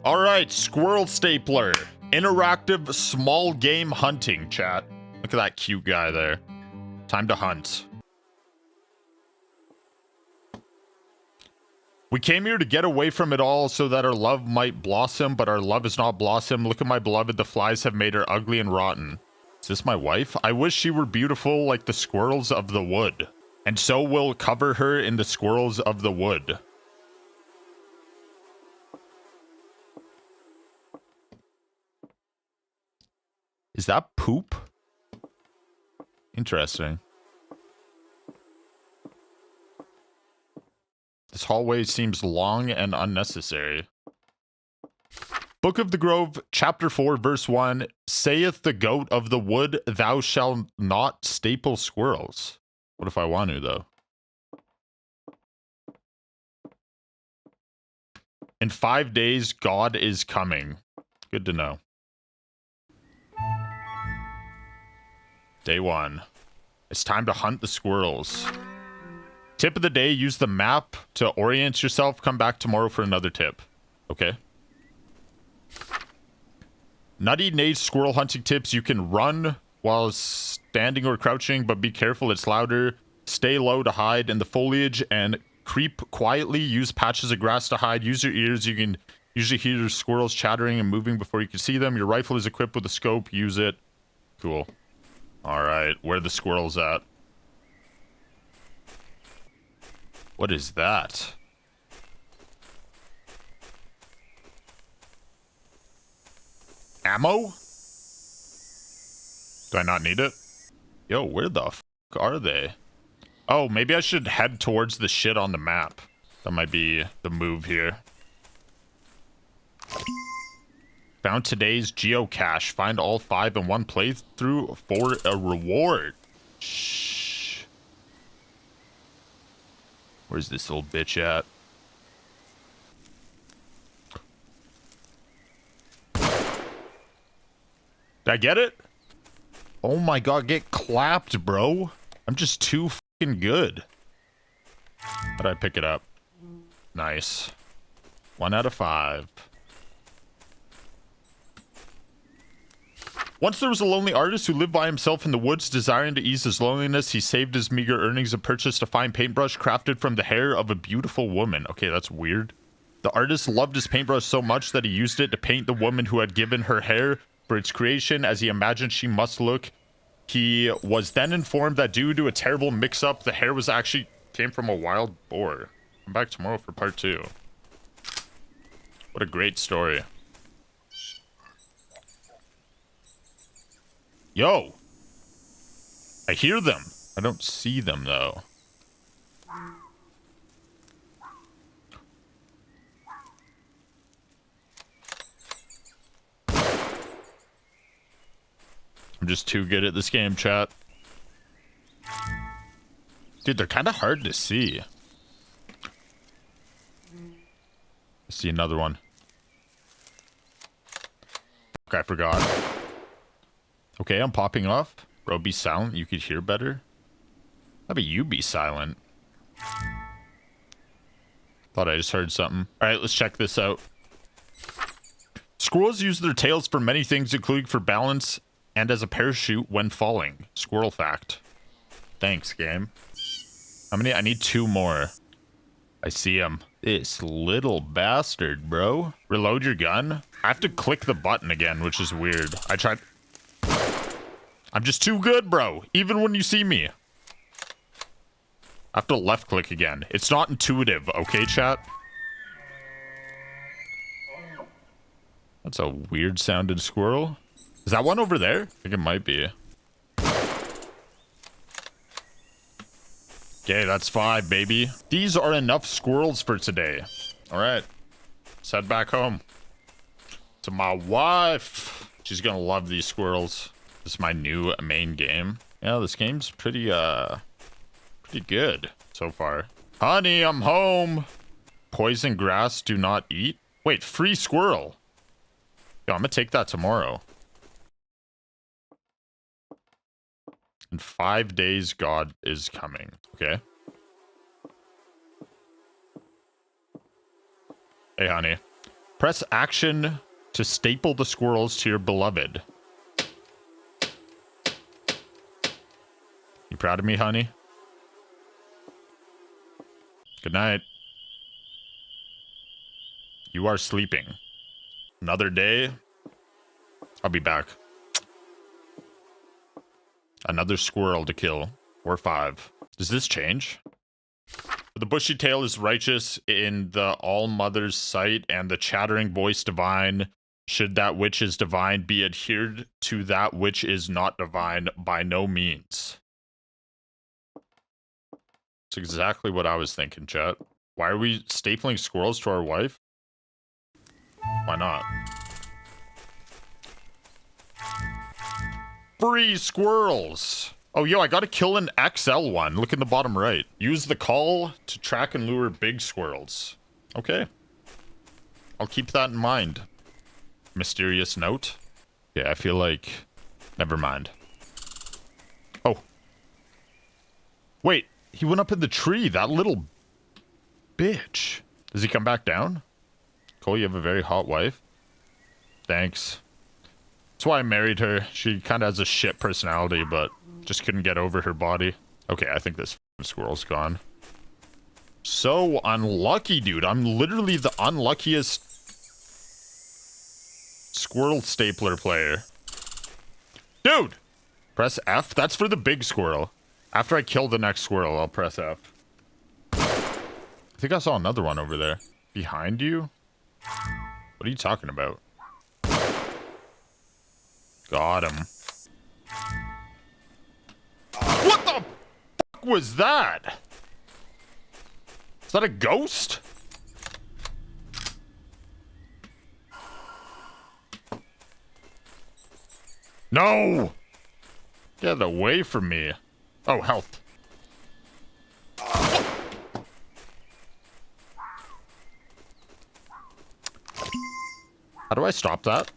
All right, squirrel stapler. Interactive small game hunting, chat. Look at that cute guy there. Time to hunt. We came here to get away from it all so that our love might blossom, but our love is not blossom. Look at my beloved, the flies have made her ugly and rotten. Is this my wife? I wish she were beautiful like the squirrels of the wood. And so we'll cover her in the squirrels of the wood. Is that poop? Interesting. This hallway seems long and unnecessary. Book of the Grove, chapter 4, verse 1. Saith the goat of the wood, thou shalt not staple squirrels. What if I want to, though? In 5 days, God is coming. Good to know. Day 1. It's time to hunt the squirrels. Tip of the day, use the map to orient yourself. Come back tomorrow for another tip. Okay. Nutty Nate's squirrel hunting tips. You can run while standing or crouching, but be careful, it's louder. Stay low to hide in the foliage and creep quietly. Use patches of grass to hide. Use your ears. You can usually hear squirrels chattering and moving before you can see them. Your rifle is equipped with a scope. Use it. Cool. All right, where are the squirrels at? What is that? Ammo? Do I not need it? Yo, where the f are they? Oh, maybe I should head towards the shit on the map. That might be the move here. Found today's geocache. Find all 5 in one playthrough for a reward. Shh. Where's this old bitch at? Did I get it? Oh my god, get clapped, bro. I'm just too fucking good. How'd I pick it up? Nice. 1 out of 5. Once there was a lonely artist who lived by himself in the woods, desiring to ease his loneliness. He saved his meager earnings and purchased a fine paintbrush crafted from the hair of a beautiful woman. Okay, that's weird. The artist loved his paintbrush so much that he used it to paint the woman who had given her hair for its creation as he imagined she must look. He was then informed that due to a terrible mix-up, the hair was actually came from a wild boar. Come back tomorrow for part 2. What a great story. Yo! I hear them. I don't see them, though. I'm just too good at this game, chat. Dude, they're kind of hard to see. I see another one. Fuck, I forgot. Okay, I'm popping off. Bro, be silent. You could hear better. How about you be silent? Thought I just heard something. Alright, let's check this out. Squirrels use their tails for many things, including for balance and as a parachute when falling. Squirrel fact. Thanks, game. How many? I need 2 more. I see him. This little bastard, bro. Reload your gun. I have to click the button again, which is weird. I tried... I'm just too good, bro. Even when you see me. I have to left click again. It's not intuitive, okay, chat? That's a weird sounding squirrel. Is that one over there? I think it might be. Okay, that's 5, baby. These are enough squirrels for today. All right. Let's head back home. To my wife. She's gonna love these squirrels. This is my new main game. Yeah, this game's pretty good so far. Honey, I'm home. Poison grass, do not eat. Wait, free squirrel. Yo, I'm gonna take that tomorrow. In 5 days, God is coming. Okay. Hey, honey. Press action to staple the squirrels to your beloved. You proud of me, honey? Good night. You are sleeping. Another day. I'll be back. Another squirrel to kill. Or 5. Does this change? The bushy tail is righteous in the All-Mother's sight, and the chattering voice divine. Should that which is divine be adhered to that which is not divine? By no means. It's exactly what I was thinking, chat. Why are we stapling squirrels to our wife? Why not? Free squirrels! Oh, yo, I gotta kill an XL one. Look in the bottom right. Use the call to track and lure big squirrels. Okay. I'll keep that in mind. Mysterious note. Yeah, I feel like... Never mind. Oh. Wait, he went up in the tree. That little bitch. Does he come back down? Cole, you have a very hot wife. Thanks. That's why I married her. She kind of has a shit personality, but just couldn't get over her body. Okay, I think this squirrel's gone. So unlucky, dude. I'm literally the unluckiest squirrel stapler player. Dude! Press F? That's for the big squirrel. After I kill the next squirrel, I'll press F. I think I saw another one over there. Behind you? What are you talking about? Got him. What the fuck was that? Is that a ghost? No! Get away from me. Oh, health. How do I stop that?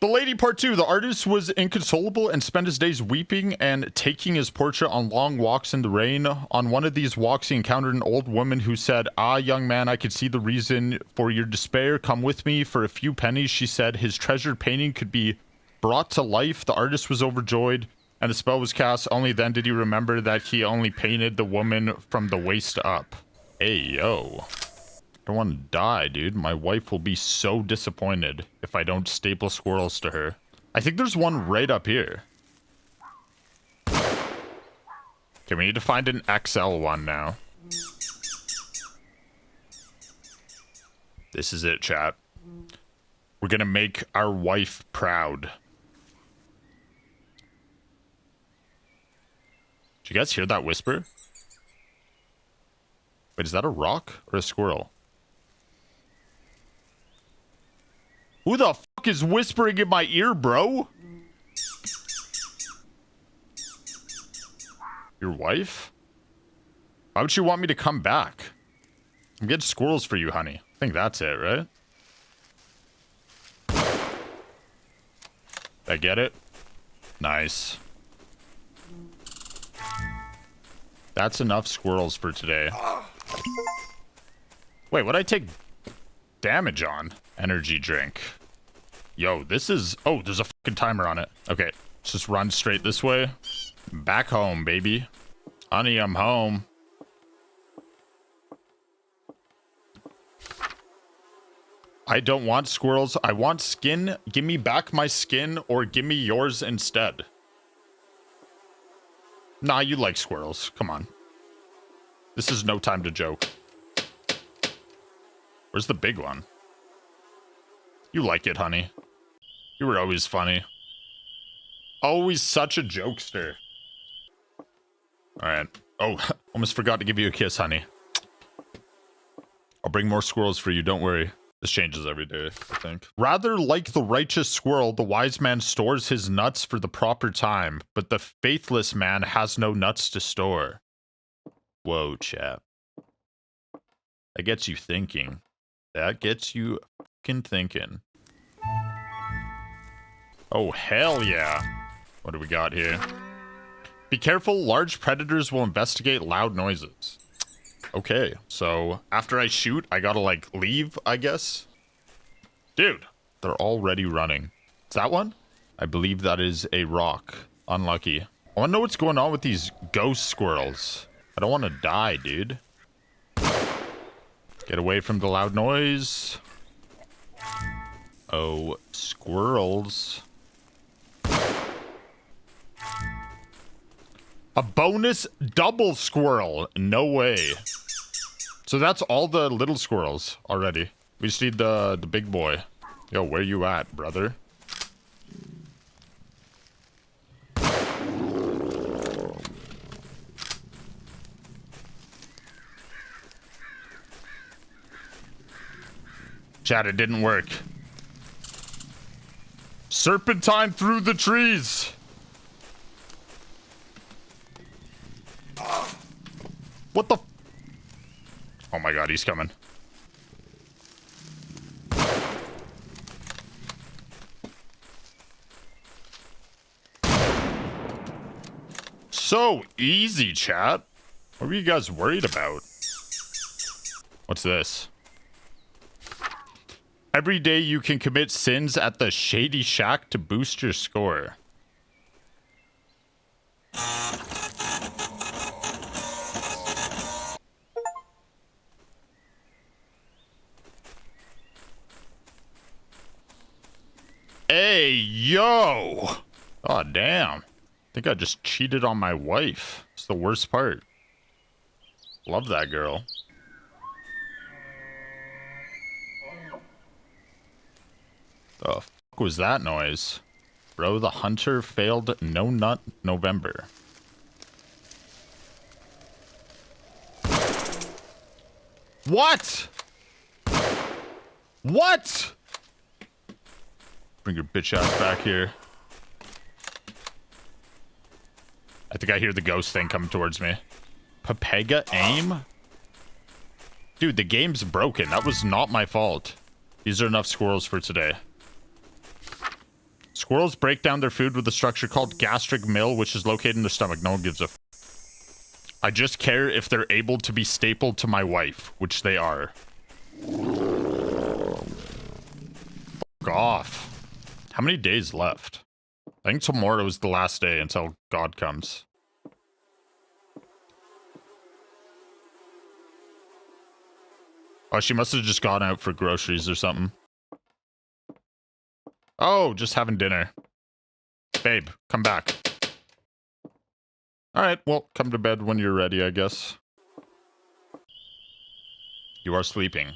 The Lady Part 2. The artist was inconsolable and spent his days weeping and taking his portrait on long walks in the rain. On one of these walks, he encountered an old woman who said, "Ah, young man, I could see the reason for your despair. Come with me for a few pennies," she said. His treasured painting could be brought to life. The artist was overjoyed, and the spell was cast. Only then did he remember that he only painted the woman from the waist up. Hey, yo. I don't want to die, dude. My wife will be so disappointed if I don't staple squirrels to her. I think there's one right up here. Okay, we need to find an XL one now. This is it, chat. We're gonna make our wife proud. Did you guys hear that whisper? Wait, is that a rock or a squirrel? Who the fuck is whispering in my ear, bro? Your wife? Why would she want me to come back? I'm getting squirrels for you, honey. I think that's it, right? Did I get it? Nice. That's enough squirrels for today. Wait, what'd I take damage on? Energy drink. Yo, this is... Oh, there's a fucking timer on it. Okay, let's just run straight this way. Back home, baby. Honey, I'm home. I don't want squirrels. I want skin. Give me back my skin or give me yours instead. Nah, you like squirrels. Come on. This is no time to joke. Where's the big one? You like it, honey. You were always funny. Always such a jokester. Alright. Oh, almost forgot to give you a kiss, honey. I'll bring more squirrels for you, don't worry. This changes every day, I think. Rather like the righteous squirrel, the wise man stores his nuts for the proper time, but the faithless man has no nuts to store. Whoa, chap. That gets you thinking. That gets you fucking thinking. Oh, hell yeah. What do we got here? Be careful, large predators will investigate loud noises. Okay, so after I shoot, I gotta, like, leave, I guess? Dude, they're already running. Is that one? I believe that is a rock. Unlucky. I wanna know what's going on with these ghost squirrels. I don't want to die, dude. Get away from the loud noise. Oh, squirrels. A bonus double squirrel. No way. So that's all the little squirrels already. We just need the big boy. Yo, where you at, brother? Chat, it didn't work. Serpentine through the trees. What the? Oh my god, he's coming. So easy, chat. What were you guys worried about? What's this? Every day you can commit sins at the Shady Shack to boost your score. Hey, yo! Oh, damn. I think I just cheated on my wife. It's the worst part. Love that girl. The fuck was that noise? Bro, the hunter failed No Nut November. What? What? Bring your bitch ass back here. I think I hear the ghost thing coming towards me. Papega aim? Dude, the game's broken. That was not my fault. These are enough squirrels for today. Squirrels break down their food with a structure called gastric mill, which is located in their stomach. No one gives a f. I just care if they're able to be stapled to my wife, which they are. Fuck off. How many days left? I think tomorrow is the last day until God comes. Oh, she must have just gone out for groceries or something. Oh, just having dinner. Babe, come back. Alright, well, come to bed when you're ready, I guess. You are sleeping.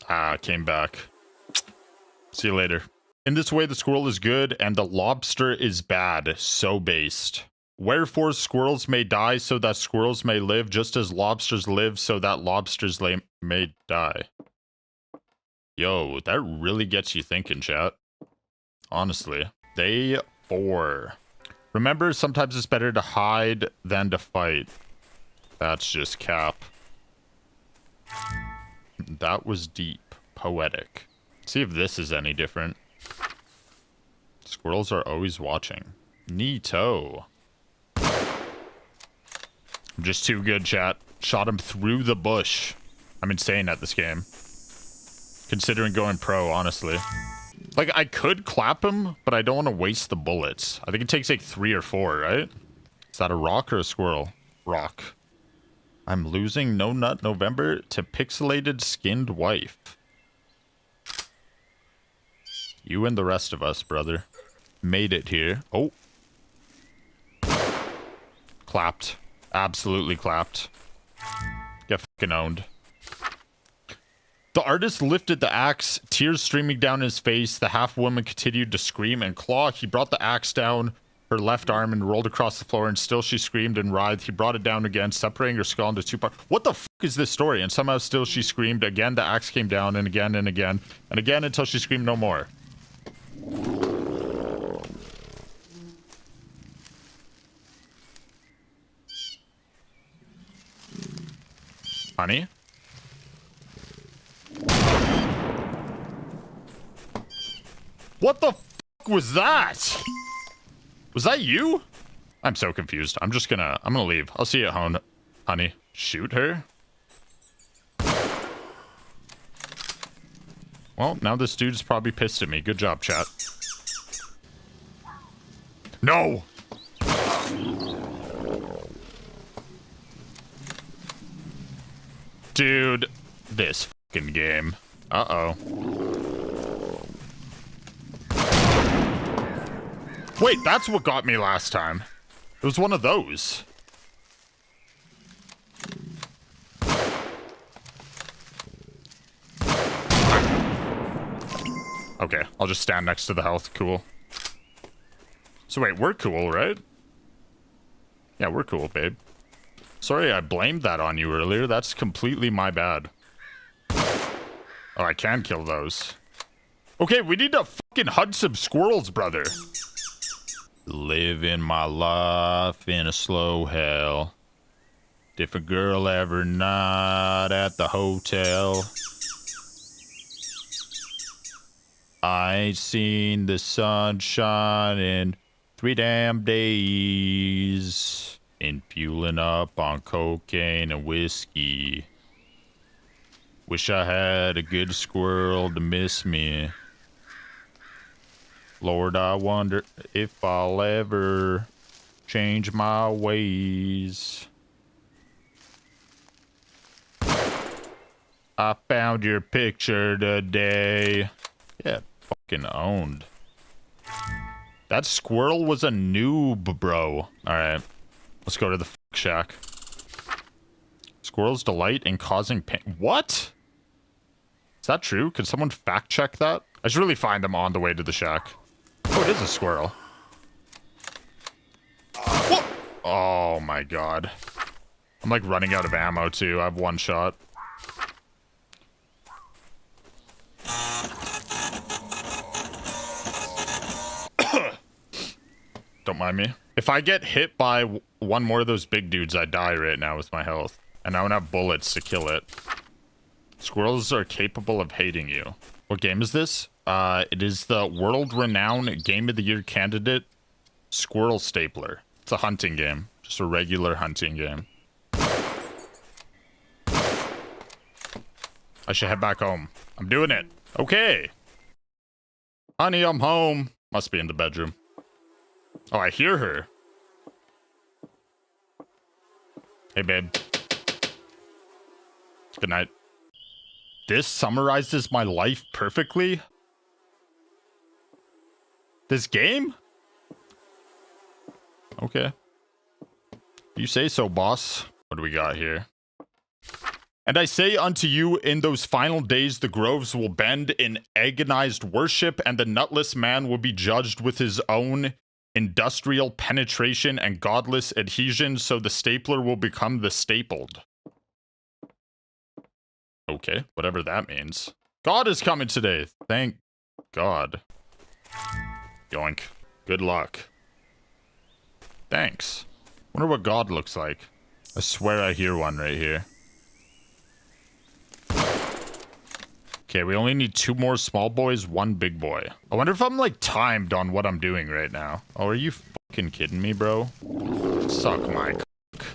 Ah, came back. See you later. In this way, the squirrel is good, and the lobster is bad. So based. Wherefore, squirrels may die so that squirrels may live, just as lobsters live so that lobsters may die. Yo, that really gets you thinking, chat. Honestly. Day 4. Remember, sometimes it's better to hide than to fight. That's just cap. That was deep. Poetic. See if this is any different. Squirrels are always watching. Neato. I'm just too good, chat. Shot him through the bush. I'm insane at this game. Considering going pro, honestly. Like, I could clap him, but I don't want to waste the bullets. I think it takes like 3 or 4, right? Is that a rock or a squirrel? Rock. I'm losing No Nut November to pixelated skinned wife. You and the rest of us, brother. Made it here. Oh. Clapped. Absolutely clapped. Get fucking owned. The artist lifted the axe, tears streaming down his face. The half-woman continued to scream and claw. He brought the axe down her left arm and rolled across the floor, and still she screamed and writhed. He brought it down again, separating her skull into 2 parts. What the fuck is this story? And somehow still she screamed. Again, the axe came down, and again, and again, and again, until she screamed no more. Honey? What the fuck was that? Was that you? I'm so confused. I'm gonna leave. I'll see you at home, honey. shoot her? Well, now this dude's probably pissed at me. Good job, chat. No! Dude, this fucking game. Uh-oh. Wait, that's what got me last time. It was one of those. Okay, I'll just stand next to the health. Cool. So wait, we're cool, right? Yeah, we're cool, babe. Sorry, I blamed that on you earlier. That's completely my bad. Oh, I can kill those. Okay, we need to fucking hunt some squirrels, brother. Living my life in a slow hell. Different girl every night at the hotel. I ain't seen the sunshine in 3 damn days. Been fueling up on cocaine and whiskey. Wish I had a good squirrel to miss me. Lord, I wonder if I'll ever change my ways. I found your picture today. Yeah, fucking owned. That squirrel was a noob, bro. Alright. Let's go to the shack. Squirrels delight in causing pain. What? Is that true? Could someone fact check that? I should really find them on the way to the shack. Oh, it is a squirrel. What? Oh my god. I'm like running out of ammo too. I have 1 shot. Don't mind me. If I get hit by one more of those big dudes, I die right now with my health. And I don't have bullets to kill it. Squirrels are capable of hating you. What game is this? It is the world-renowned Game of the Year candidate, Squirrel Stapler. It's a hunting game. Just a regular hunting game. I should head back home. I'm doing it. Okay. Honey, I'm home. Must be in the bedroom. Oh, I hear her. Hey, babe. Good night. This summarizes my life perfectly. This game? Okay. You say so, boss. What do we got here? And I say unto you, in those final days the groves will bend in agonized worship, and the nutless man will be judged with his own industrial penetration and godless adhesion, so the stapler will become the stapled. Okay, whatever that means. God is coming today. Thank God. Yoink. Good luck. Thanks. Wonder what God looks like. I swear I hear one right here. Okay, we only need 2 more small boys, 1 big boy. I wonder if I'm, like, timed on what I'm doing right now. Oh, are you fucking kidding me, bro? Suck my cock.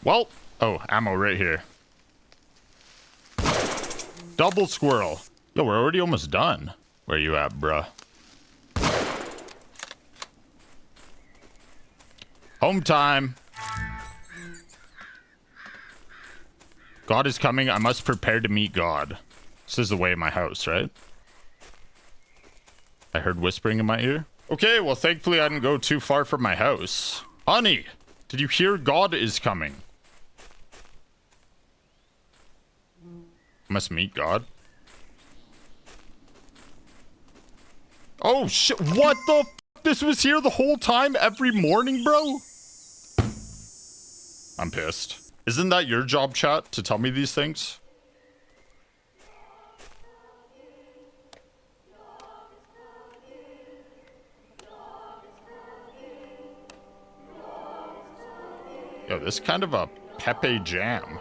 Well, oh, ammo right here. Double squirrel. Yo, we're already almost done. Where you at, bruh? Home time. God is coming. I must prepare to meet God. This is the way of my house, right? I heard whispering in my ear. Okay, well, thankfully I didn't go too far from my house. Honey, did you hear God is coming? I must meet God. Oh, shit. What the f? This was here the whole time, every morning, bro? I'm pissed. Isn't that your job, chat, to tell me these things? Yo, this is kind of a Pepe jam.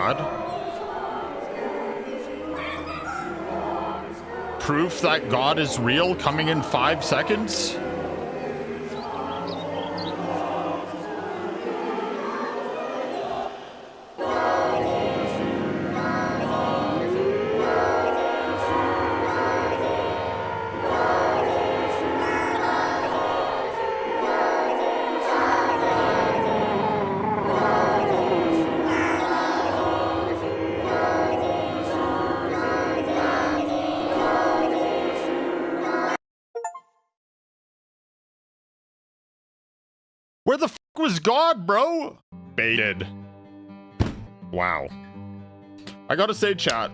God. Proof that God is real coming in 5 seconds? Where the f was God, bro? Baited. Wow. I gotta say, chat.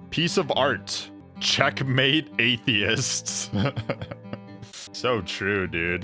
Piece of art. Checkmate atheists. So true, dude.